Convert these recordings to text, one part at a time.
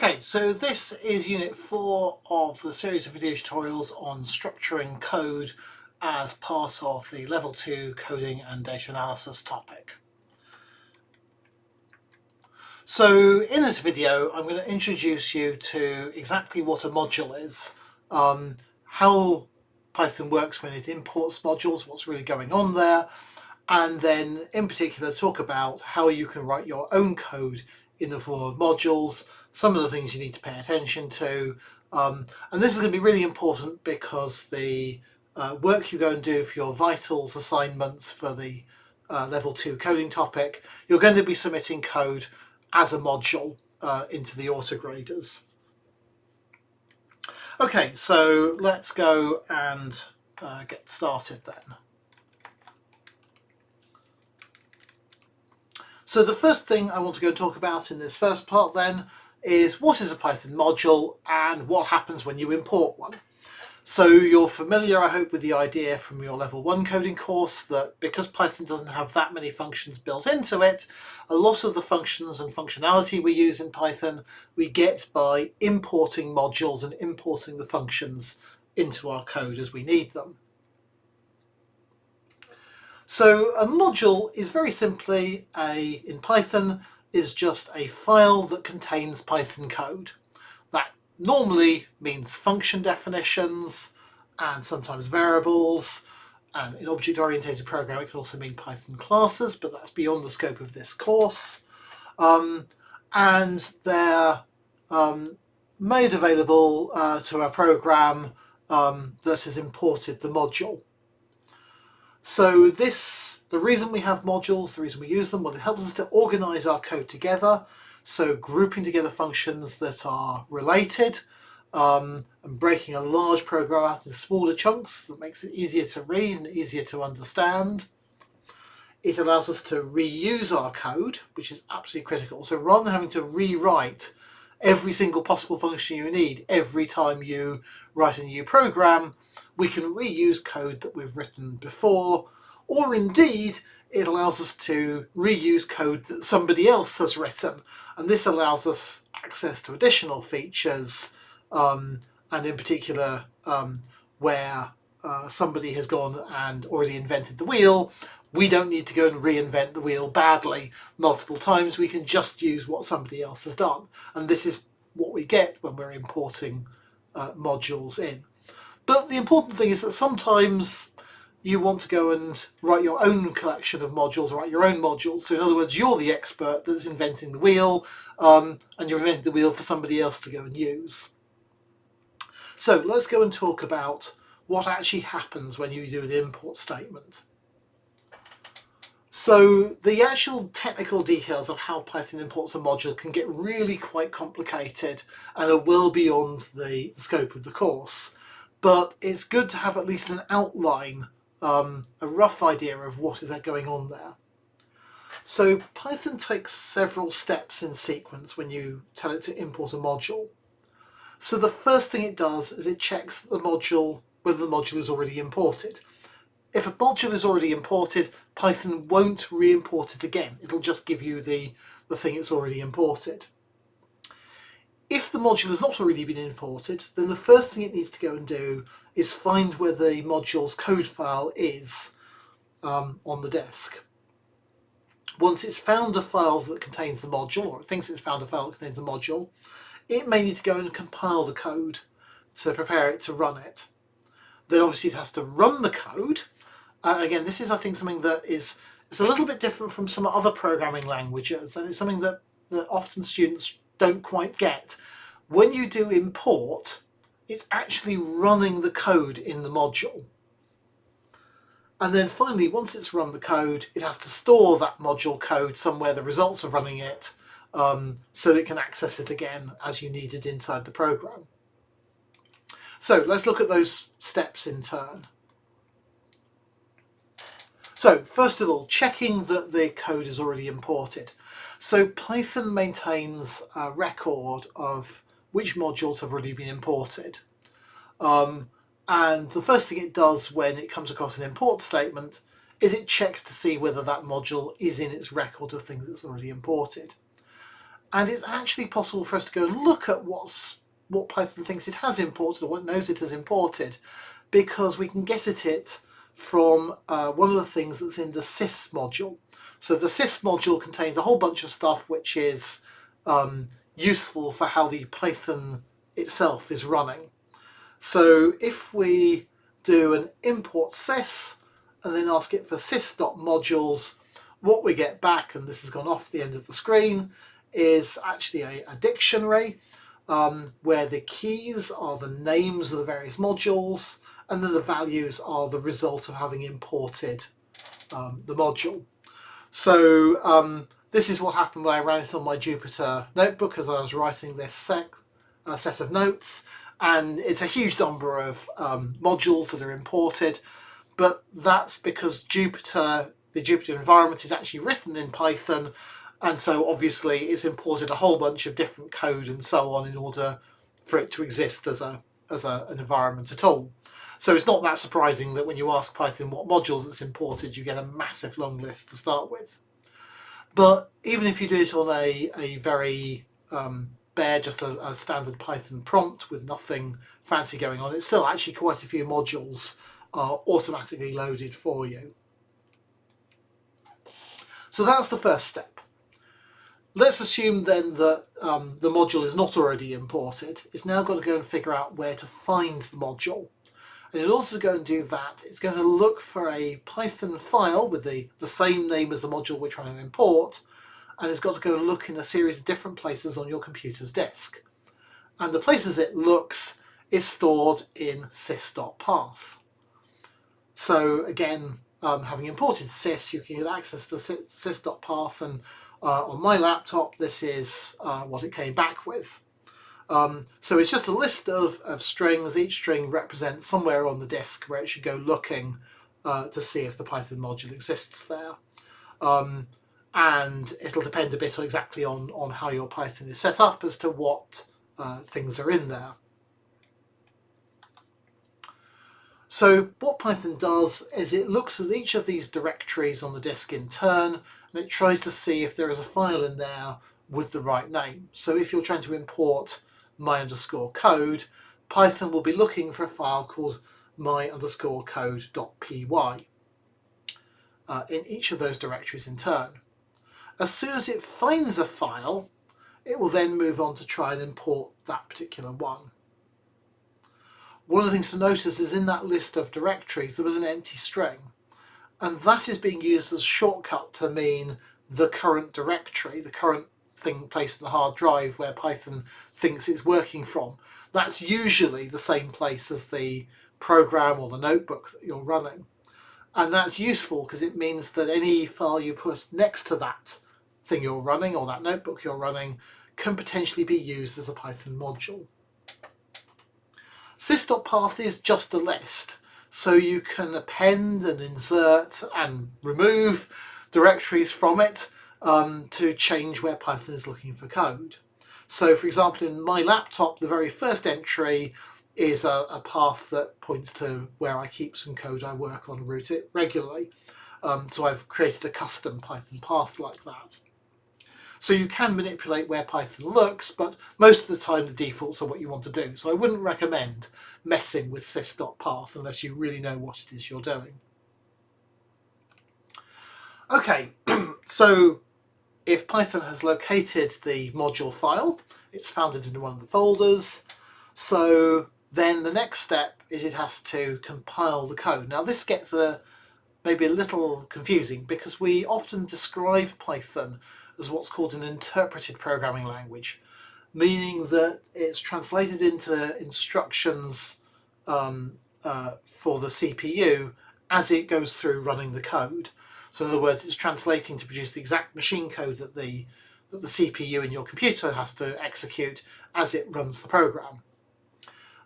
Okay, so this is Unit 4 of the series of video tutorials on structuring code as part of the Level 2 Coding and Data Analysis topic. So in this video I'm going to introduce you to exactly what a module is, how Python works when it imports modules, what's really going on there, and then in particular talk about how you can write your own code in the form of modules, some of the things you need to pay attention to, and this is going to be really important because the work you go and do for your vitals assignments for the level 2 coding topic, you're going to be submitting code as a module into the autograders. Okay, so let's go and get started then. So the first thing I want to go and talk about in this first part then is what is a Python module and what happens when you import one. So you're familiar, I hope, with the idea from your level 1 coding course that because Python doesn't have that many functions built into it, a lot of the functions and functionality we use in Python we get by importing modules and importing the functions into our code as we need them. So a module is very simply in Python is just a file that contains Python code. That normally means function definitions and sometimes variables, and in object-oriented programming it can also mean Python classes, but that's beyond the scope of this course. And they're made available to a program that has imported the module. So the reason we have modules, the reason we use them, well, it helps us to organise our code together. So grouping together functions that are related and breaking a large program out into smaller chunks that makes it easier to read and easier to understand. It allows us to reuse our code, which is absolutely critical. So rather than having to rewrite every single possible function you need every time you write a new program, we can reuse code that we've written before, or indeed it allows us to reuse code that somebody else has written, and this allows us access to additional features, and in particular where somebody has gone and already invented the wheel, we don't need to go and reinvent the wheel badly multiple times. We can just use what somebody else has done, and this is what we get when we're importing modules in. But the important thing is that sometimes you want to go and write your own collection of modules, write your own modules. So in other words, you're the expert that's inventing the wheel, and you're inventing the wheel for somebody else to go and use. So let's go and talk about what actually happens when you do the import statement. So the actual technical details of how Python imports a module can get really quite complicated and are well beyond the scope of the course. But it's good to have at least an outline, a rough idea of what is going on there. So Python takes several steps in sequence when you tell it to import a module. So the first thing it does is it checks the module, whether the module is already imported. If a module is already imported, Python won't re-import it again. It'll just give you the thing it's already imported. If the module has not already been imported, then the first thing it needs to go and do is find where the module's code file is on the disk. Once it's found a file that contains the module, or it thinks it's found a file that contains the module, it may need to go and compile the code to prepare it to run it. Then obviously it has to run the code. Again, this is, I think, something that is a little bit different from some other programming languages, and it's something that often students don't quite get. When you do import, it's actually running the code in the module. And then finally, once it's run the code, it has to store that module code somewhere, the results of running it, so it can access it again as you need it inside the program. So let's look at those steps in turn. So first of all, checking that the code is already imported. So Python maintains a record of which modules have already been imported. And the first thing it does when it comes across an import statement is it checks to see whether that module is in its record of things it's already imported. And it's actually possible for us to go and look at what Python thinks it has imported or what it knows it has imported, because we can get at it from one of the things that's in the sys module. So the sys module contains a whole bunch of stuff which is useful for how the Python itself is running. So if we do an import sys and then ask it for sys.modules, what we get back, and this has gone off the end of the screen, is actually a dictionary where the keys are the names of the various modules, and then the values are the result of having imported the module. So this is what happened when I ran it on my Jupyter notebook as I was writing this set of notes, and it's a huge number of modules that are imported, but that's because the Jupyter environment is actually written in Python, and so obviously it's imported a whole bunch of different code and so on in order for it to exist as an environment at all. So it's not that surprising that when you ask Python what modules it's imported, you get a massive long list to start with. But even if you do it on a very bare, just a standard Python prompt with nothing fancy going on, it's still actually quite a few modules are automatically loaded for you. So that's the first step. Let's assume then that the module is not already imported. It's now got to go and figure out where to find the module. And in order to go and do that, it's going to look for a Python file with the same name as the module we're trying to import, and it's got to go and look in a series of different places on your computer's disk. And the places it looks is stored in sys.path. So again, having imported sys, you can get access to sys.path, and on my laptop this is what it came back with. So it's just a list of strings. Each string represents somewhere on the disk where it should go looking to see if the Python module exists there. And it'll depend a bit exactly on how your Python is set up as to what things are in there. So what Python does is it looks at each of these directories on the disk in turn, and it tries to see if there is a file in there with the right name. So if you're trying to import my_code, Python will be looking for a file called my_code.py in each of those directories in turn. As soon as it finds a file, it will then move on to try and import that particular one. One of the things to notice is in that list of directories there was an empty string, and that is being used as a shortcut to mean the current directory, the current thing placed in the hard drive where Python thinks it's working from. That's usually the same place as the program or the notebook that you're running. And that's useful because it means that any file you put next to that thing you're running or that notebook you're running can potentially be used as a Python module. Sys.path is just a list, so you can append and insert and remove directories from it to change where Python is looking for code. So for example, in my laptop, the very first entry is a path that points to where I keep some code I work on and route it regularly. So I've created a custom Python path like that. So you can manipulate where Python looks, but most of the time the defaults are what you want to do. So I wouldn't recommend messing with sys.path unless you really know what it is you're doing. Okay, so if Python has located the module file, it's found it in one of the folders. So then the next step is it has to compile the code. Now this gets maybe a little confusing because we often describe Python as what's called an interpreted programming language, meaning that it's translated into instructions for the CPU as it goes through running the code. So in other words, it's translating to produce the exact machine code that the CPU in your computer has to execute as it runs the program.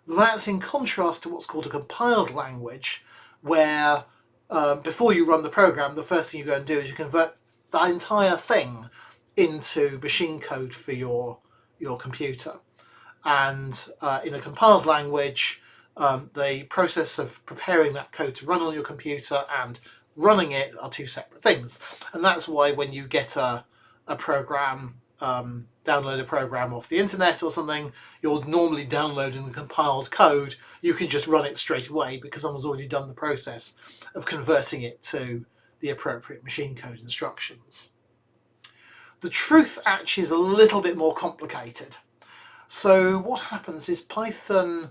That's in contrast to what's called a compiled language, where before you run the program, the first thing you go and do is you convert the entire thing into machine code for your computer. And in a compiled language, the process of preparing that code to run on your computer and running it are two separate things. And that's why when you get a program download a program off the internet or something, you're normally downloading the compiled code, you can just run it straight away because someone's already done the process of converting it to the appropriate machine code instructions. The truth actually is a little bit more complicated. So what happens is Python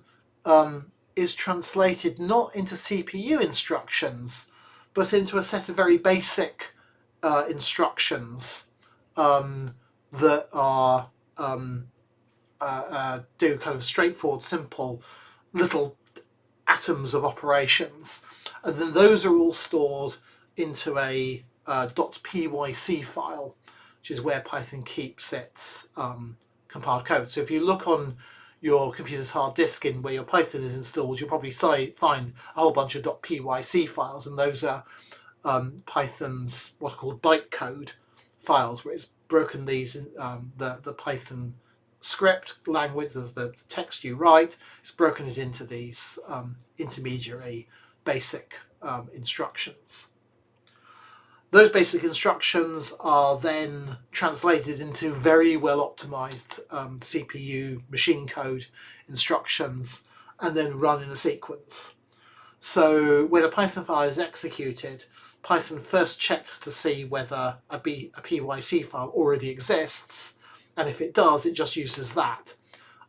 is translated not into CPU instructions, but into a set of very basic instructions that are do kind of straightforward, simple little atoms of operations, and then those are all stored into a .pyc file, which is where Python keeps its compiled code. So if you look on your computer's hard disk in where your Python is installed, you'll probably find a whole bunch of .pyc files, and those are Python's what are called bytecode files, where it's broken these the Python script language, the text you write, it's broken it into these intermediary basic instructions. Those basic instructions are then translated into very well optimized CPU machine code instructions and then run in a sequence. So when a Python file is executed, Python first checks to see whether a PYC file already exists, and if it does, it just uses that.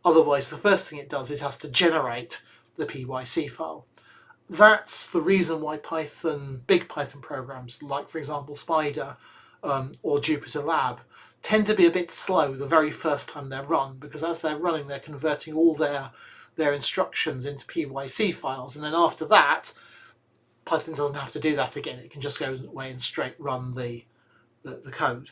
Otherwise, the first thing it does is it has to generate the PYC file. That's the reason why big Python programs like, for example, Spider or JupyterLab tend to be a bit slow the very first time they're run, because as they're running, they're converting all their instructions into PYC files, and then after that, Python doesn't have to do that again. It can just go away and straight run the code.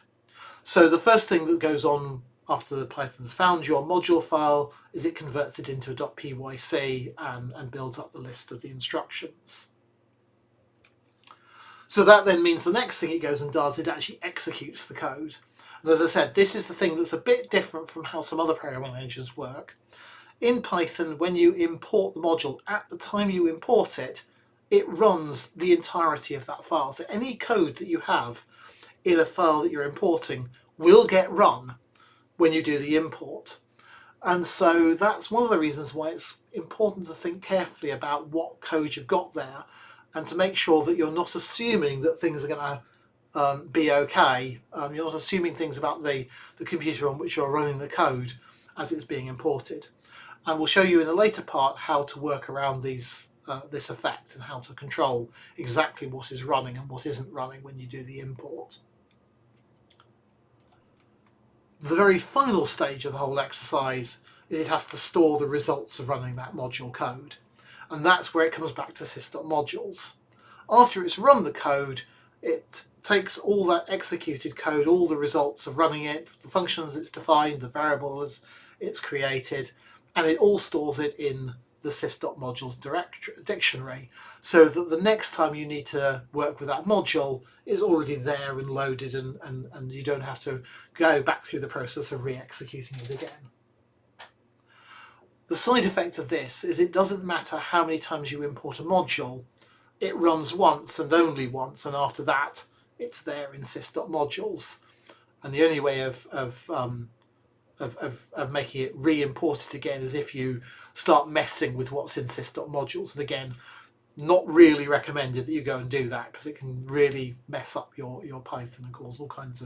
So the first thing that goes on after the Python's found your module file is it converts it into a .pyc and builds up the list of the instructions. So that then means the next thing it goes and does, it actually executes the code. And as I said, this is the thing that's a bit different from how some other programming languages work. In Python, when you import the module, at the time you import it, it runs the entirety of that file. So any code that you have in a file that you're importing will get run when you do the import. And so that's one of the reasons why it's important to think carefully about what code you've got there and to make sure that you're not assuming that things are going to be okay. You're not assuming things about the computer on which you're running the code as it's being imported. And we'll show you in a later part how to work around this effect and how to control exactly what is running and what isn't running when you do the import. The very final stage of the whole exercise is it has to store the results of running that module code. And that's where it comes back to sys.modules. After it's run the code, it takes all that executed code, all the results of running it, the functions it's defined, the variables it's created, and it all stores it in the sys.modules dictionary, so that the next time you need to work with that module is already there and loaded, and you don't have to go back through the process of re-executing it again. The side effect of this is it doesn't matter how many times you import a module, it runs once and only once, and after that it's there in sys.modules. And the only way of making it re-imported again is if you start messing with what's in sys.modules. And again, not really recommended that you go and do that, because it can really mess up your Python and cause all kinds of